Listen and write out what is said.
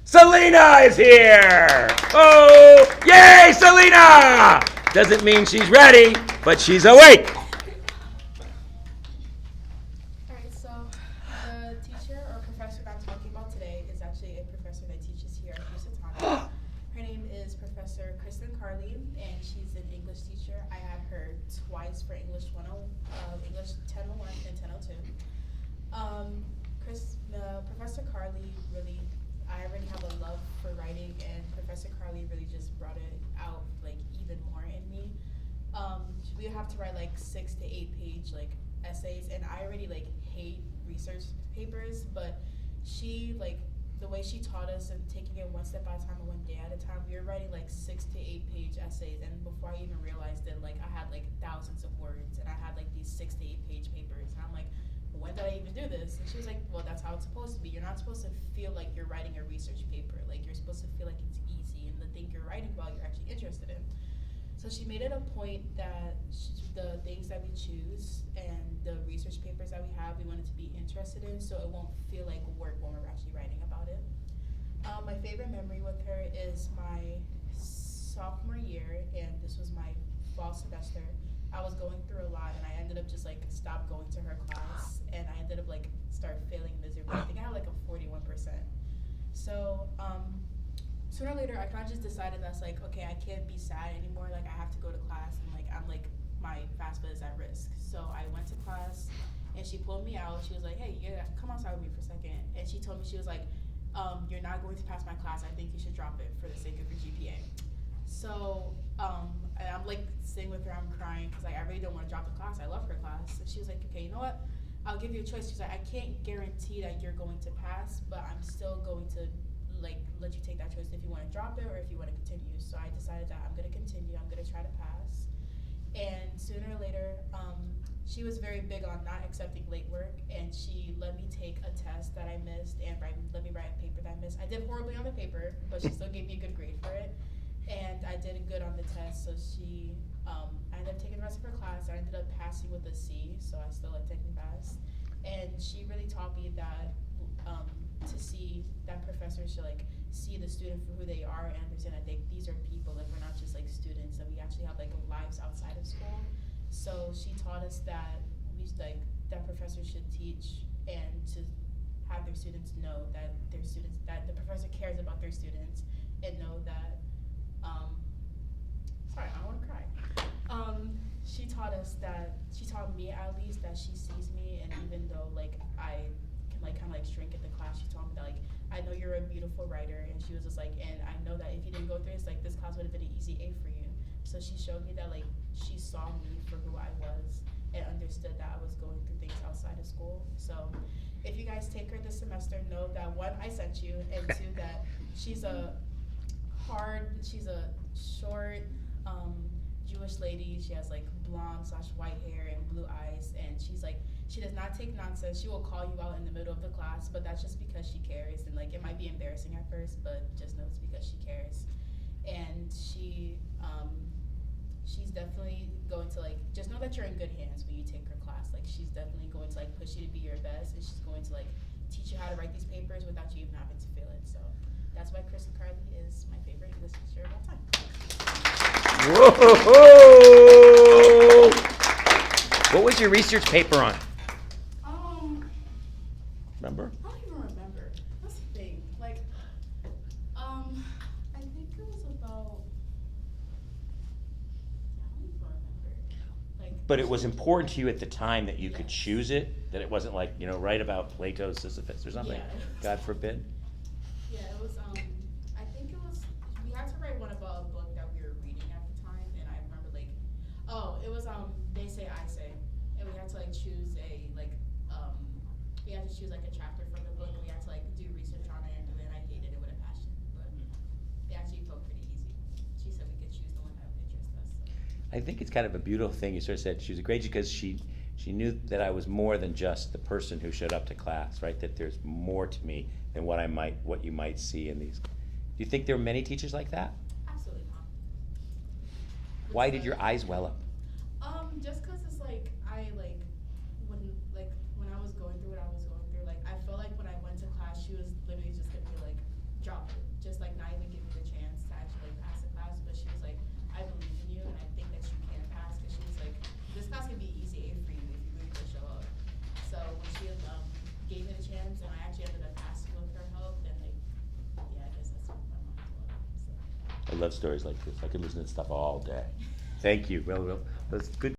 Selina is here! Oh, yay, Selina! Doesn't mean she's ready, but she's awake. Alright, so the teacher or professor that I'm talking about today is actually a professor that teaches here at Housatonic. Her name is Professor Kristen Carley, and she's an English teacher. I had her twice for English 10, English 1001 and 1002. Professor Carley really, I already have a love for writing, and Professor Carley really just brought it out like even more in me. We have to write like 6 to 8 page like essays, and I already like hate research papers, but she like the way she taught us and taking it one step at a time and one day at a time, we were writing like 6 to 8 page essays, and before I even realized it, like I had like thousands of words, and I had like these 6 to 8 page papers, and I'm like, when did I even do this? And she was like, well, that's how it's supposed to be. You're not supposed to feel like you're writing a research paper. Like, you're supposed to feel like it's easy and the thing you're writing about you're actually interested in. So she made it a point that the things that we choose and the research papers that we have, we wanted to be interested in, so it won't feel like work when we're actually writing about it. My favorite memory with her is my sophomore year, and this was my fall semester. I was going through a lot, and I ended up just like stopped going to her class, and I ended up like start failing miserably. I think I had like a 41%. So sooner or later, I kind of just decided that's like, okay, I can't be sad anymore. Like I have to go to class, and like I'm like my FAFSA is at risk. So I went to class, and she pulled me out. She was like, hey, yeah, come outside with me for a second. And she told me, she was like, you're not going to pass my class. I think you should drop it for the sake of your GPA. So and I'm like sitting with her, I'm crying because like I really don't want to drop the class. I love her class. And she was like, okay, you know what? I'll give you a choice. She's like, I can't guarantee that you're going to pass, but I'm still going to like let you take that choice if you want to drop it or if you want to continue. So I decided that I'm going to continue. I'm going to try to pass. And sooner or later, she was very big on not accepting late work, and she let me take a test that I missed and let me write a paper that I missed. I did horribly on the paper, but she still gave me a good grade for it. And I did good on the test, so I ended up taking the rest of her class. I ended up passing with a C, so I still like taking fast. And she really taught me that to see that professors should like see the student for who they are and understand that these are people. Like we're not just like students, that we actually have like lives outside of school. So she taught us that that professors should teach and to have their students know that that the professor cares about their students and know that. Sorry, I want to cry. She taught me at least that she sees me, and even though like I can like kind of like shrink at the class, she told me that like I know you're a beautiful writer, and she was just like, and I know that if you didn't go through this, like this class would have been an easy A for you. So she showed me that like she saw me for who I was and understood that I was going through things outside of school. So if you guys take her this semester, know that one, I sent you, and two, that she's a short Jewish lady. She has like blonde/white hair and blue eyes, and she does not take nonsense. She will call you out in the middle of the class, but that's just because she cares, and like it might be embarrassing at first, but just know it's because she cares. And she's definitely going to like just know that you're in good hands when you take her class. Like she's definitely going to like push you to be your best, and she's going to like teach you how to write these papers without you even having to feel it. So that's why Kristen Carley is my favorite English teacher of all time. Whoa! What was your research paper on? Remember? I don't even remember. That's the thing. Like, I think it was about. I don't even remember. Like. But it was important to you at the time that you could choose it. That it wasn't like write about Plato's Sisyphus or something. Yeah. God forbid. Yeah, it was. I think it was. We had to write one about a book that we were reading at the time, and I remember like, it was They Say I Say, and we had to like choose we had to choose like a chapter from the book, and we had to like do research on it, and then I hated it with a passion, but it actually felt pretty easy. She said we could choose the one that would interest us. So. I think it's kind of a beautiful thing. You sort of said she was a great because she knew that I was more than just the person who showed up to class, right? That there's more to me than what you might see in these. Do you think there are many teachers like that? Absolutely not. Why did your eyes well up? Just because it's like when I was going through what I was going through, like I felt like when I went to class, she was literally just gonna be like drop it, just like not even give me the chance to actually like pass the class. But she was like, I believe in you, and I think that you can pass. Because she was like, this class can be easy A for you if you really just show up. So when she gave me the chance, and I actually ended up passing with her help, then like, yeah, I guess that's what my mom told me. So. I love stories like this. I could listen to stuff all day. Thank you. Well, that's good.